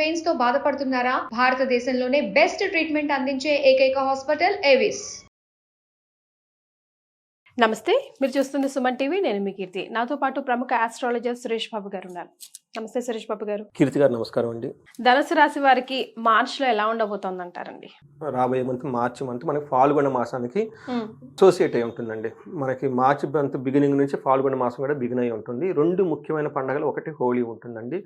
Veins తో బాధపడుతున్నారా? భారతదేశంలోనే బెస్ట్ ట్రీట్మెంట్ అందించే ఏకైక హాస్పిటల్ ఏవిస్. నమస్తే, మీరు చూస్తుంది సుమన్ టీవీ. నేను మీ కీర్తి. నాతో పాటు ప్రముఖ ఆస్ట్రాలజర్ సురేష్ బాబు గారు ఉన్నారు. నమస్తే సురేష్ బాబు గారు. కీర్తి గారు నమస్కారం అండి. ధనుసు రాశి వారికి మార్చిలో ఎలా ఉండబోతోంది అంటారండి? రాబోయే మార్చి మంత్ మనకి ఫాల్గుణ మాసానికి అసోసియేట్ అయి ఉంటుందండి. మనకి మార్చి మంత్ బిగినింగ్ నుంచి ఫాల్గుణ మాసం కూడా బిగిన్ అయి ఉంటుంది. రెండు ముఖ్యమైన పండుగలు, ఒకటి హోలీ ఉంటుందండి.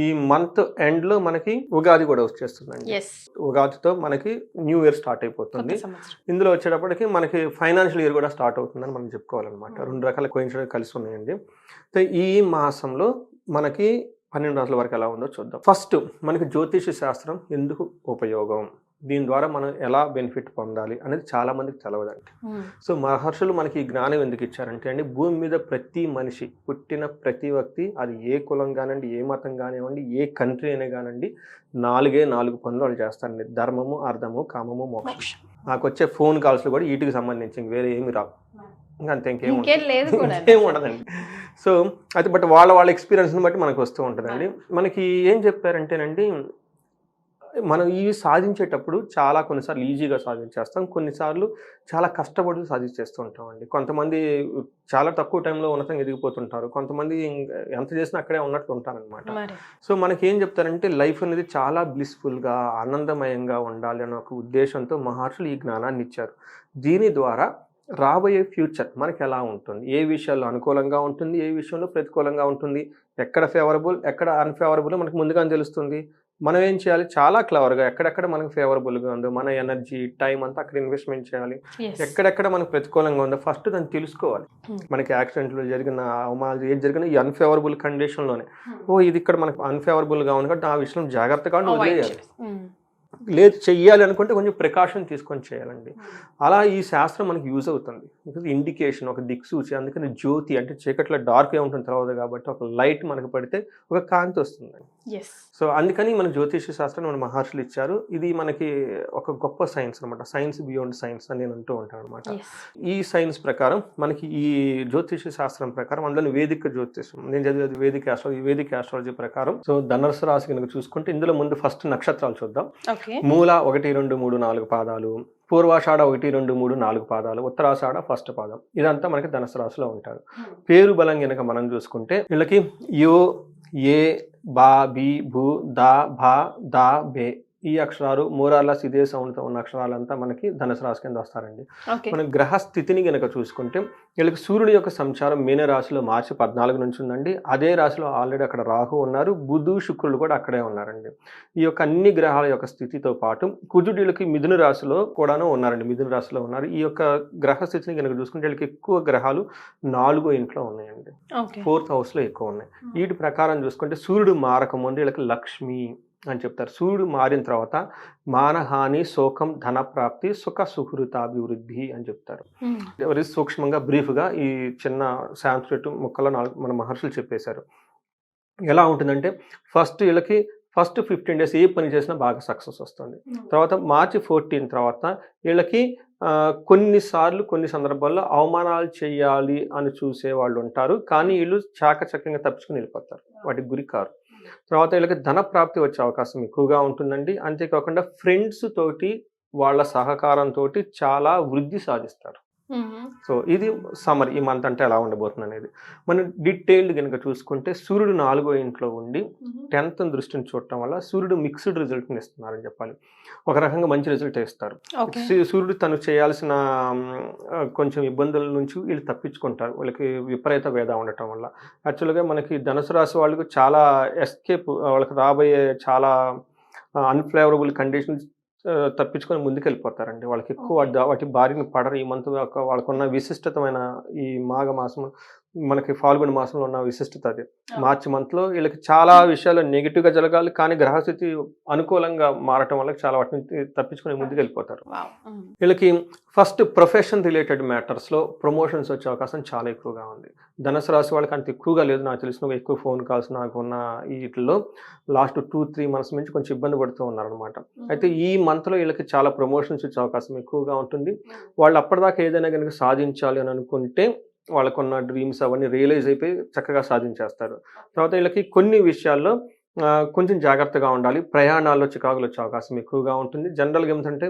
ఈ మంత్ ఎండ్ లో మనకి ఉగాది కూడా వచ్చేస్తుందండి. ఉగాదితో మనకి న్యూ ఇయర్ స్టార్ట్ అయిపోతుంది. ఇందులో వచ్చేటప్పటికి మనకి ఫైనాన్షియల్ ఇయర్ కూడా స్టార్ట్ అవుతుందని మనం చెప్పుకోవాలన్నమాట. రెండు రకాల కోయిన్సిడెన్స్ కలిసి ఉన్నాయండి. ఈ మాసంలో మనకి 12 రాశుల వరకు ఎలా ఉందో చూద్దాం. ఫస్ట్ మనకి జ్యోతిష శాస్త్రం ఎందుకు ఉపయోగం, దీని ద్వారా మనం ఎలా బెనిఫిట్ పొందాలి అనేది చాలా మందికి తెలవదండి. సో మహర్షులు మనకి ఈ జ్ఞానం ఎందుకు ఇచ్చారంటే అండి, భూమి మీద ప్రతి మనిషి, పుట్టిన ప్రతి వ్యక్తి, అది ఏ కులం కానివ్వండి, ఏ మతం కానివ్వండి, ఏ కంట్రీ అయినా కానివ్వండి, 4 పనులు వాళ్ళు చేస్తారండి. ధర్మము, అర్థము, కామము, మోక్షం. నాకు వచ్చే ఫోన్ కాల్స్ కూడా వీటికి సంబంధించి వేరే ఏమి రావు, ఇంకా అంతే, ఇంకేం ఉండదండి. సో అయితే బట్ వాళ్ళ ఎక్స్పీరియన్స్ని బట్టి మనకు వస్తూ ఉంటుందండి. మనకి ఏం చెప్పారంటేనండి, మనం ఇవి సాధించేటప్పుడు కొన్నిసార్లు ఈజీగా సాధించేస్తాం, కొన్నిసార్లు చాలా కష్టపడి సాధించేస్తూ ఉంటామండి. కొంతమంది చాలా తక్కువ టైంలో ఉన్నతంగా ఎదిగిపోతుంటారు, కొంతమంది ఎంత చేసినా అక్కడే ఉన్నట్లు ఉంటారనమాట. సో మనకి ఏం చెప్తారంటే, లైఫ్ అనేది చాలా బ్లిస్ఫుల్గా, ఆనందమయంగా ఉండాలి అనే ఒక ఉద్దేశంతో మహర్షులు ఈ జ్ఞానాన్ని ఇచ్చారు. దీని ద్వారా రాబోయే ఫ్యూచర్ మనకి ఎలా ఉంటుంది, ఏ విషయాల్లో అనుకూలంగా ఉంటుంది, ఏ విషయంలో ప్రతికూలంగా ఉంటుంది, ఎక్కడ ఫేవరబుల్, ఎక్కడ అన్ఫేవరబుల్ మనకు ముందుగానే తెలుస్తుంది. మనం ఏం చేయాలి, చాలా క్లవర్గా ఎక్కడెక్కడ మనకు ఫేవరబుల్గా ఉందో మన ఎనర్జీ, టైం అంతా అక్కడ ఇన్వెస్ట్మెంట్ చేయాలి. ఎక్కడెక్కడ మనకు ప్రతికూలంగా ఉందో ఫస్ట్ దాన్ని తెలుసుకోవాలి. మనకి యాక్సిడెంట్లు జరిగిన, అవమానాలు ఏది జరిగినా ఈ అన్ఫేవరబుల్ కండిషన్లోనే, ఇది ఇక్కడ మనకు అన్ఫేవరబుల్గా ఉంది కాబట్టి ఆ విషయం జాగ్రత్తగా వదిలేయాలి. లేదు చెయ్యాలి అనుకుంటే కొంచెం ప్రికాషన్ తీసుకొని చేయాలండి. అలా ఈ శాస్త్రం మనకి యూజ్ అవుతుంది. ఇండికేషన్, ఒక దిక్సూచి. అందుకని జ్యోతి అంటే చీకట్లో డార్క్గా ఉంటుంది తర్వాత, కాబట్టి ఒక లైట్ మనకు పడితే ఒక కాంతి వస్తుందండి. సో అందుకని మన జ్యోతిష శాస్త్రం మన మహర్షులు ఇచ్చారు. ఇది మనకి ఒక గొప్ప సైన్స్ అనమాట. సైన్స్ బియాండ్ సైన్స్ అని నేను అంటూ ఉంటాను అనమాట. ఈ సైన్స్ ప్రకారం మనకి ఈ జ్యోతిష శాస్త్రం ప్రకారం, అందులో వేదిక జ్యోతిషం నేను చదివేది వేదిక ఆస్ట్రాలజీ ప్రకారం. సో ధనుసు రాశి కనుక చూసుకుంటే ఇందులో ముందు ఫస్ట్ నక్షత్రాలు చూద్దాం. మూల 1, 2, 3, 4 పాదాలు, పూర్వాషాఢ 1, 2, 3, 4 పాదాలు, ఉత్తరాషాఢ ఫస్ట్ పాదం. ఇదంతా మనకి ధనుసు రాశిలో ఉంటారు. పేరు బలం కనుక మనం చూసుకుంటే వీళ్ళకి యో, ఏ, బా, బి, భూ, దా, భా, దా, బే ఈ అక్షరాలు మోరార్లెస్ ఇదే సౌండ్తో ఉన్న అక్షరాలంతా మనకి ధనుసు రాశి కింద వస్తారండి. మన గ్రహ స్థితిని కనుక చూసుకుంటే వీళ్ళకి సూర్యుడి యొక్క సంచారం మీన రాశిలో మార్చి 14 నుంచి ఉందండి. అదే రాశిలో ఆల్రెడీ అక్కడ రాహు ఉన్నారు, బుధు, శుక్రుడు కూడా అక్కడే ఉన్నారండి. ఈ యొక్క అన్ని గ్రహాల యొక్క స్థితితో పాటు కుజుడు వీళ్ళకి మిథున రాశిలో కూడాను ఉన్నారండి. మిథున రాశిలో ఉన్నారు. ఈ యొక్క గ్రహ స్థితిని కనుక చూసుకుంటే వీళ్ళకి ఎక్కువ గ్రహాలు 4వ ఇంట్లో ఉన్నాయండి, 4th హౌస్లో ఎక్కువ ఉన్నాయి. వీటి ప్రకారం చూసుకుంటే సూర్యుడు మారక ముందు వీళ్ళకి లక్ష్మి అని చెప్తారు. సూర్యుడు మారిన తర్వాత మానహాని, శోకం, ధన ప్రాప్తి, సుఖ సుహృతాభివృద్ధి అని చెప్తారు. ఎవరి సూక్ష్మంగా బ్రీఫ్గా ఈ చిన్న సాంస్క్రిట్ ముక్కలో మన మహర్షులు చెప్పేశారు. ఎలా ఉంటుందంటే వీళ్ళకి ఫస్ట్ 15 days ఏ పని చేసినా బాగా సక్సెస్ వస్తుంది. తర్వాత మార్చి 14 తర్వాత వీళ్ళకి కొన్నిసార్లు కొన్ని సందర్భాల్లో అవమానాలు చేయాలి అని చూసే వాళ్ళు ఉంటారు, కానీ వీళ్ళు చాకచక్యంగా తప్పించుకుని వెళ్ళిపోతారు, వాటికి గురి కారు. తర్వాత వీళ్ళకి ధన ప్రాప్తి వచ్చే అవకాశం ఎక్కువగా ఉంటుందండి. అంతేకాకుండా ఫ్రెండ్స్ తోటి వాళ్ళ సహకారంతో చాలా వృద్ధి సాధిస్తారు. సో ఇది సమ్మర్ ఈ మంత్ అంటే ఎలా ఉండబోతుంది అనేది. మనం డీటెయిల్డ్ కనుక చూసుకుంటే సూర్యుడు 4వ ఇంట్లో ఉండి 10th దృష్టిని చూడటం వల్ల సూర్యుడు మిక్స్డ్ రిజల్ట్ని ఇస్తున్నారని చెప్పాలి. ఒక రకంగా మంచి రిజల్ట్ ఇస్తారు. సూర్యుడు తను చేయాల్సిన కొంచెం ఇబ్బందుల నుంచి వీళ్ళు తప్పించుకుంటారు, వాళ్ళకి విపరీత వేద ఉండటం వల్ల. యాక్చువల్గా మనకి ధనుసు రాశి వాళ్ళకి చాలా ఎస్కేప్, వాళ్ళకి రాబోయే చాలా అన్ఫేవరబుల్ కండిషన్స్ తప్పించుకొని ముందుకెళ్ళిపోతారండి. వాళ్ళకి ఎక్కువ వాటి బారిన పడరు. ఈ మంత్ వాళ్ళకున్న విశిష్టతమైన ఈ మాఘ మాసం, మనకి ఫాల్గుణ మాసంలో ఉన్న విశిష్టత అది. మార్చి మంత్లో వీళ్ళకి చాలా విషయాలు నెగిటివ్గా జరగాలి, కానీ గ్రహస్థితి అనుకూలంగా మారటం వల్ల చాలా వాటిని తప్పించుకొని ముందుకు వెళ్ళిపోతారు. వీళ్ళకి ఫస్ట్ ప్రొఫెషన్ రిలేటెడ్ మ్యాటర్స్లో ప్రమోషన్స్ వచ్చే అవకాశం చాలా ఎక్కువగా ఉంది. ధనుసు రాశి వాళ్ళకి అంత ఎక్కువగా లేదు, నాకు తెలిసిన ఎక్కువ ఫోన్ కాల్స్ నాకు ఉన్న వీటిల్లో లాస్ట్ 2-3 months నుంచి కొంచెం ఇబ్బంది పడుతూ ఉన్నారనమాట. అయితే ఈ మంత్లో వీళ్ళకి చాలా ప్రమోషన్స్ వచ్చే అవకాశం ఎక్కువగా ఉంటుంది. వాళ్ళు అప్పటిదాకా ఏదైనా కనుక సాధించాలి అని అనుకుంటే వాళ్ళకున్న డ్రీమ్స్ అవన్నీ రియలైజ్ అయిపోయి చక్కగా సాధించేస్తారు. తర్వాత వీళ్ళకి కొన్ని విషయాల్లో కొంచెం జాగ్రత్తగా ఉండాలి. ప్రయాణాల్లో చికాకులు వచ్చే అవకాశం ఎక్కువగా ఉంటుంది. జనరల్‌గా ఏమిటంటే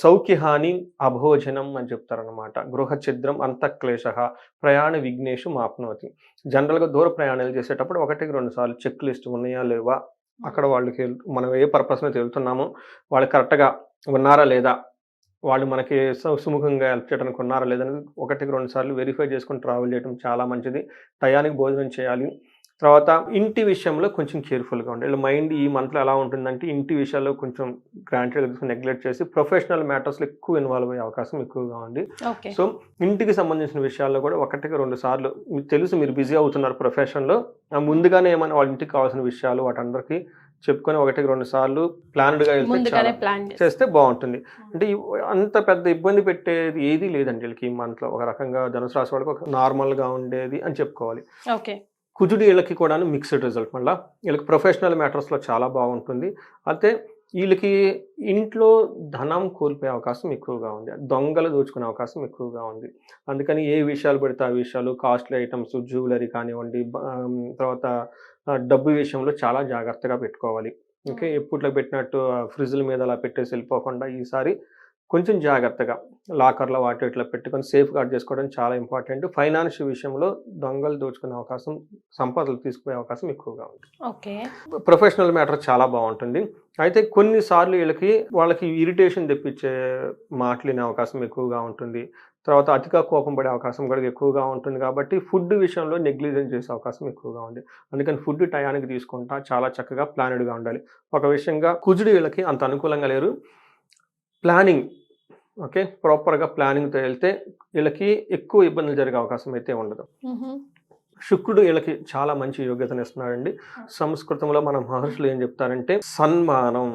సౌఖ్యహాని అభోజనం అని చెప్తారనమాట. గృహ ఛిద్రం అంతఃక్లేశః ప్రయాణ విఘ్నేషు మాప్నోతి. జనరల్‌గా దూర ప్రయాణాలు చేసేటప్పుడు 1, 2 సార్లు చెక్ లిస్ట్ ఉన్నాయా లేవా? అక్కడ వాళ్ళకి మనం ఏ పర్పస్ మీద వెళ్తున్నామో వాళ్ళు కరెక్ట్‌గా ఉన్నారా లేదా? వాళ్ళు మనకి సుముఖంగా హెల్ప్ చేయడానికి ఉన్నారా లేదని 1, 2 సార్లు వెరిఫై చేసుకొని ట్రావెల్ చేయడం చాలా మంచిది. టయానికి భోజనం చేయాలి. తర్వాత ఇంటి విషయంలో కొంచెం కేర్‌ఫుల్‌గా ఉండాలి. వీళ్ళ మైండ్ ఈ మంత్‌లో ఎలా ఉంటుందంటే ఇంటి విషయాల్లో కొంచెం గ్రాంటెడ్‌గా తీసుకొని నెగ్లెక్ట్ చేసి ప్రొఫెషనల్ మ్యాటర్స్‌లో ఎక్కువ ఇన్వాల్వ్ అయ్యే అవకాశం ఎక్కువగా ఉంది. ఓకే. సో, ఇంటికి సంబంధించిన విషయాల్లో కూడా 1, 2 సార్లు మీకు తెలుసు మీరు బిజీ అవుతున్నారు ప్రొఫెషన్‌లో. ముందుగానే ఏమైనా వాళ్ళ ఇంటికి కావాల్సిన విషయాలు వాటందరికీ చెప్పుకొని 1, 2 సార్లు ప్లాన్డ్‌గా వెళ్తే ముందుగానే చాలా ప్లాన్ చేస్తే బావుంటుంది. అంటే అంత పెద్ద ఇబ్బంది పెట్టేది ఏదీ లేదండి వీళ్ళకి ఈ మంత్‌లో. ఒక రకంగా ధనుసు రాశి వాళ్ళకి ఒక నార్మల్‌గా ఉండేది అని చెప్పుకోవాలి. ఓకే. కుజుడు వీళ్ళకి కూడాను మిక్స్డ్ రిజల్ట్ మళ్ళా. వీళ్ళకి ప్రొఫెషనల్ మ్యాటర్స్‌లో చాలా బాగుంటుంది. అయితే వీళ్ళకి ఇంట్లో ధనం కోల్పోయే అవకాశం ఎక్కువగా ఉంది. దొంగలు దోచుకునే అవకాశం ఎక్కువగా ఉంది. అందుకని ఏ విషయాలు పడితే ఆ విషయాలు కాస్ట్‌లీ ఐటెమ్స్, జ్యువెలరీ కానివ్వండి, తర్వాత డబ్బు విషయంలో చాలా జాగ్రత్తగా పెట్టుకోవాలి. ఓకే. ఎప్పట్లో పెట్టినట్టు ఫ్రిడ్జ్‌ల మీద అలా పెట్టేసి వెళ్ళిపోకుండా ఈసారి కొంచెం జాగ్రత్తగా లాకర్‌లో వాటిలో పెట్టుకొని సేఫ్ గార్డ్ చేసుకోవడం చాలా ఇంపార్టెంట్. ఫైనాన్స్ విషయంలో దొంగలు దోచుకునే అవకాశం, సంపదలు తీసుకుపోయే అవకాశం ఎక్కువగా ఉంది. ఓకే. ప్రొఫెషనల్ మ్యాటర్ చాలా బావుంటుంది. అయితే కొన్ని సార్లు వాళ్ళకి ఇరిటేషన్ తెప్పించే మాటలు వినే అవకాశం ఎక్కువగా ఉంటుంది. తర్వాత అతిగా కోపం పడే అవకాశం కూడా ఎక్కువగా ఉంటుంది కాబట్టి ఫుడ్ విషయంలో నెగ్లిజెన్స్ చేసే అవకాశం ఎక్కువగా ఉంది. అందుకని ఫుడ్ టయానికి తీసుకుంటా చాలా చక్కగా ప్లానెడ్‌గా ఉండాలి. ఒక విషయంగా కుజుడు వీళ్ళకి అంత అనుకూలంగా లేరు. Planning okay. ప్రాపర్‌గా ప్లానింగ్‌తో వెళ్తే వీళ్ళకి ఎక్కువ ఇబ్బందులు జరిగే అవకాశం అయితే ఉండదు. హుహు. శుక్రుడు వీళ్ళకి చాలా మంచి యోగ్యతనిస్తున్నాడండి. సంస్కృతంలో మన మహర్షులు ఏం చెప్తారంటే సన్మానం,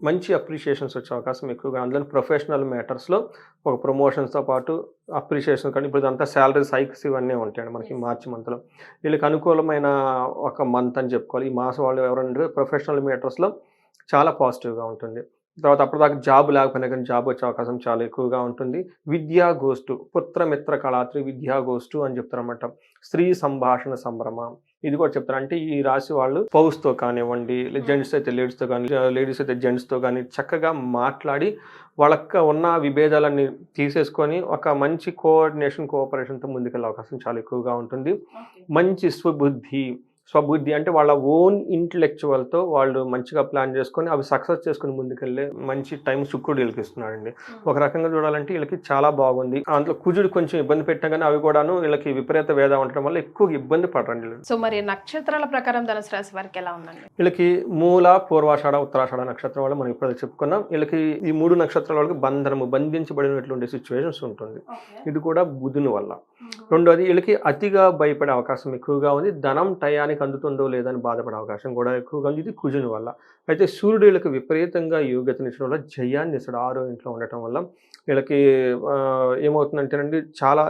మంచి అప్రిషియేషన్స్ వచ్చే అవకాశం ఎక్కువగా అందులో ప్రొఫెషనల్ మ్యాటర్స్‌లో ఒక ప్రమోషన్స్‌తో పాటు అప్రిషియేషన్ కానీ ఇప్పుడు ఇదంతా సాలరీస్ హైక్స్ ఇవన్నీ ఉంటాయండి మనకి మార్చి మంత్‌లో. వీళ్ళకి అనుకూలమైన ఒక మంత్ అని చెప్పుకోవాలి. ఈ మాసం వాళ్ళు ఎవరంటే ప్రొఫెషనల్ మ్యాటర్స్‌లో చాలా పాజిటివ్‌గా ఉంటుంది. తర్వాత అప్పటిదాకా జాబ్ లేకపోయినా కానీ జాబ్ వచ్చే అవకాశం చాలా ఎక్కువగా ఉంటుంది. విద్యా గోష్ఠు, పుత్రమిత్ర కళాత్రి విద్యా గోష్ఠు అని చెప్తారన్నమాట. స్త్రీ సంభాషణ సంభ్రమ ఇది కూడా చెప్తారు. అంటే ఈ రాశి వాళ్ళు స్పౌస్‌తో కానివ్వండి, జెంట్స్ అయితే లేడీస్‌తో కానీ, లేడీస్ అయితే జెంట్స్‌తో కానీ చక్కగా మాట్లాడి వాళ్ళకి ఉన్న విభేదాలన్నీ తీసేసుకొని ఒక మంచి కోఆపరేషన్‌తో ముందుకెళ్ళే అవకాశం చాలా ఎక్కువగా ఉంటుంది. మంచి స్వబుద్ధి అంటే వాళ్ళ ఓన్ ఇంటెలెక్చువల్‌తో వాళ్ళు మంచిగా ప్లాన్ చేసుకొని అవి సక్సెస్ చేసుకొని ముందుకెళ్ళే మంచి టైం శుక్రుడు వీళ్ళకి ఇస్తున్నాడండి. ఒక రకంగా చూడాలంటే వీళ్ళకి చాలా బాగుంది. అందులో కుజుడు కొంచెం ఇబ్బంది పెట్టినా కానీ అవి కూడాను వీళ్ళకి విపరీత వేద ఉండటం వల్ల ఎక్కువ ఇబ్బంది పడరండి వీళ్ళు. సో మరి నక్షత్రాల ప్రకారం ధనుసు రాశి వారికి ఎలా ఉందండి? వీళ్ళకి మూల, పూర్వాషాఢ, ఉత్తరాషాఢ నక్షత్రం వాళ్ళు మనం ఇప్పుడు చెప్పుకున్నాం. వీళ్ళకి ఈ 3 నక్షత్రాల వాళ్ళకి బంధించబడినటువంటి సిచ్యువేషన్స్ ఉంటుంది. ఇది కూడా బుధుని వల్ల. రెండోది వీళ్ళకి అతిగా భయపడే అవకాశం ఎక్కువగా ఉంది. ధనం టయానికి అందుతుందో లేదని బాధపడే అవకాశం కూడా ఎక్కువగా ఉంది. ఇది కుజుని వల్ల. అయితే సూర్యుడు వీళ్ళకి విపరీతంగా యోగ్యతనిచ్చడం వల్ల జయాన్ని ఇస్తాడు. 6వ ఇంట్లో ఉండటం వల్ల వీళ్ళకి ఏమవుతుందంటేనండి చాలా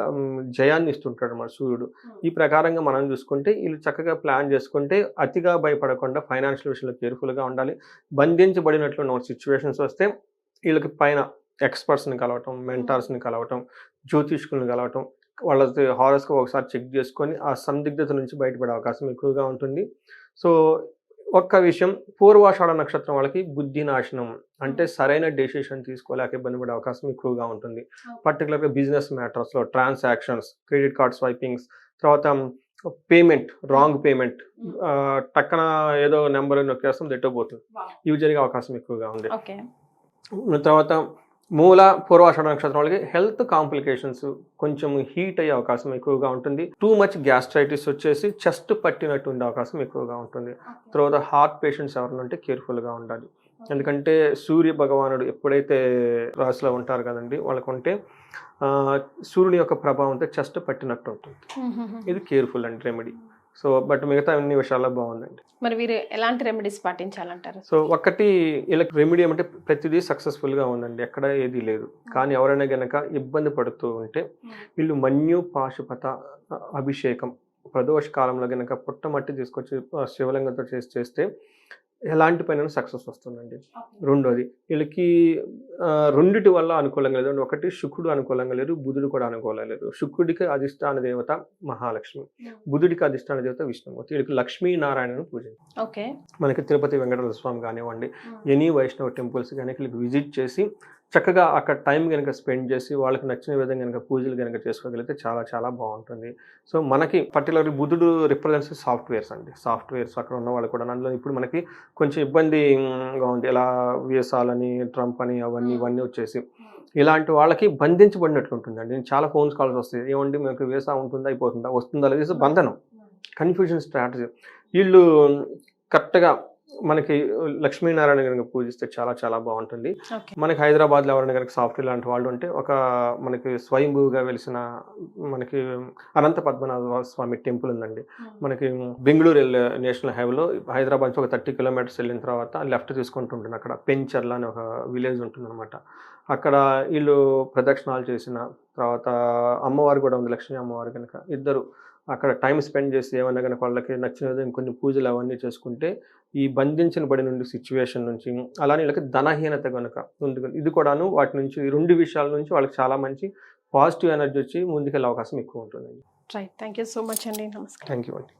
జయాన్ని ఇస్తుంటాడు అన్నమాట సూర్యుడు. ఈ ప్రకారంగా మనం చూసుకుంటే వీళ్ళు చక్కగా ప్లాన్ చేసుకుంటే అతిగా భయపడకుండా ఫైనాన్షియల్ విషయంలో కేర్ఫుల్‌గా ఉండాలి. బంధించబడినట్లు సిచ్యువేషన్స్ వస్తే వీళ్ళకి పైన ఎక్స్పర్ట్స్‌ని కలవటం, మెంటార్స్‌ని కలవటం, జ్యోతిష్కుల్ని కలవటం, వాళ్ళది హారోస్కోప్ ఒకసారి చెక్ చేసుకొని ఆ సందిగ్ధత నుంచి బయటపడే అవకాశం ఎక్కువగా ఉంటుంది. సో, ఒక్క విషయం పూర్వాషాఢ నక్షత్రం వాళ్ళకి బుద్ధి నాశనం అంటే సరైన డెసిషన్ తీసుకోలేక ఇబ్బంది పడే అవకాశం ఎక్కువగా ఉంటుంది. పర్టికులర్‌గా బిజినెస్ మ్యాటర్స్‌లో ట్రాన్సాక్షన్స్, క్రెడిట్ కార్డ్ స్వైపింగ్స్, తర్వాత పేమెంట్, రాంగ్ పేమెంట్ టక్కన ఏదో నెంబర్ నొక్కేస్తాం ఎటో పోతుంది. ఇవి జరిగే అవకాశం ఎక్కువగా ఉంది. ఓకే. తర్వాత మూల, పూర్వాషాఢ నక్షత్రం వాళ్ళకి హెల్త్ కాంప్లికేషన్స్ కొంచెం హీట్ అయ్యే అవకాశం ఎక్కువగా ఉంటుంది. టూ మచ్ గ్యాస్ట్రైటిస్ వచ్చేసి చెస్ట్ పట్టినట్టు ఉండే అవకాశం ఎక్కువగా ఉంటుంది. తర్వాత హార్ట్ పేషెంట్స్ ఎవరైనా ఉంటే కేర్ఫుల్గా ఉండాలి. ఎందుకంటే సూర్య భగవానుడు ఎప్పుడైతే రాశిలో ఉంటారు కదండి వాళ్ళకుంటే సూర్యుని యొక్క ప్రభావంతో చెస్ట్ పట్టినట్టు ఉంటుంది. ఇది కేర్ఫుల్ అండి రెమెడీ. సో బట్ మిగతా అన్ని విషయాల్లో బాగుందండి. మరి వీరు ఎలాంటి రెమెడీస్ పాటించాలంటారు? సో ఒకటి వీళ్ళకి రెమెడీ అంటే ప్రతిదీ సక్సెస్ఫుల్గా ఉందండి, ఎక్కడ ఏది లేదు. కానీ ఎవరైనా గనక ఇబ్బంది పడుతూ ఉంటే వీళ్ళు మన్యు పాశుపత అభిషేకం ప్రదోష కాలంలో గనక పుట్టమట్టి తీసుకొచ్చి శివలింగంతో చేస్తే ఎలాంటి పైన సక్సెస్ వస్తుందండి. రెండోది వీళ్ళకి రెండిటి వల్ల అనుకూలంగా లేదు. ఒకటి శుక్రుడు అనుకూలంగా లేరు, బుధుడు కూడా అనుకూలంగా లేరు. శుక్రుడికి అధిష్టాన దేవత మహాలక్ష్మి, బుధుడికి అధిష్టాన దేవత విష్ణుమూర్తి. వీళ్ళకి లక్ష్మీనారాయణను పూజించారు. ఓకే. మనకి తిరుపతి వెంకటేశ్వర స్వామి కానివ్వండి, ఎనీ వైష్ణవ టెంపుల్స్ కానీ వీళ్ళకి విజిట్ చేసి చక్కగా అక్కడ టైం కనుక స్పెండ్ చేసి వాళ్ళకి నచ్చిన విధంగా కనుక పూజలు కనుక చేసుకోగలిగితే చాలా చాలా బాగుంటుంది. సో మనకి పర్టికులర్లీ బుధుడు రిప్రజెంట్స్ సాఫ్ట్వేర్స్ అండి. సాఫ్ట్వేర్స్ అక్కడ ఉన్న వాళ్ళు కూడా అందులో ఇప్పుడు మనకి కొంచెం ఇబ్బందిగా ఉంది. ఎలా వీసాలని, ట్రంప్ అని అవన్నీ ఇవన్నీ వచ్చేసి ఇలాంటి వాళ్ళకి బంధించబడినట్లు ఉంటుందండి. నేను చాలా ఫోన్స్ కాల్స్ వస్తాయి, ఏమండి మీకు వీసా ఉంటుందా, అయిపోతుందా, వస్తుందా లేదు, బంధనం, కన్ఫ్యూజన్ స్ట్రాటజీ. వీళ్ళు కరెక్ట్గా మనకి లక్ష్మీనారాయణ కనుక పూజిస్తే చాలా చాలా బాగుంటుంది. మనకి హైదరాబాద్లో ఎవరైనా కనుక సాఫ్ట్వేర్ లాంటి వాళ్ళు ఉంటే మనకి స్వయంభూగా వెలిసిన మనకి అనంత పద్మనాభ స్వామి టెంపుల్ ఉందండి. మనకి బెంగళూరు నేషనల్ హైవేలో హైదరాబాద్ నుంచి ఒక 30 కిలోమీటర్స్ వెళ్ళిన తర్వాత లెఫ్ట్ తీసుకుంటుంటుంది. అక్కడ పెంచర్ల అని ఒక విలేజ్ ఉంటుంది అనమాట. అక్కడ వీళ్ళు ప్రదక్షిణాలు చేసిన తర్వాత అమ్మవారు కూడా ఉంది, లక్ష్మీ అమ్మవారు కనుక ఇద్దరు అక్కడ టైం స్పెండ్ చేసి ఏమన్నా కనుక వాళ్ళకి నచ్చిన విధంగా కొన్ని పూజలు అవన్నీ చేసుకుంటే ఈ బంధించిన బడి నుండి సిచ్యువేషన్ నుంచి, అలానే వీళ్ళకి ధనహీనత కనుక ఉంది, ఇది కూడాను వాటి నుంచి 2 విషయాల నుంచి వాళ్ళకి చాలా మంచి పాజిటివ్ ఎనర్జీ వచ్చి ముందుకెళ్ళే అవకాశం ఎక్కువ ఉంటుందండి. Right. Thank you so much అండి. నమస్కారం. థ్యాంక్ యూ అండి.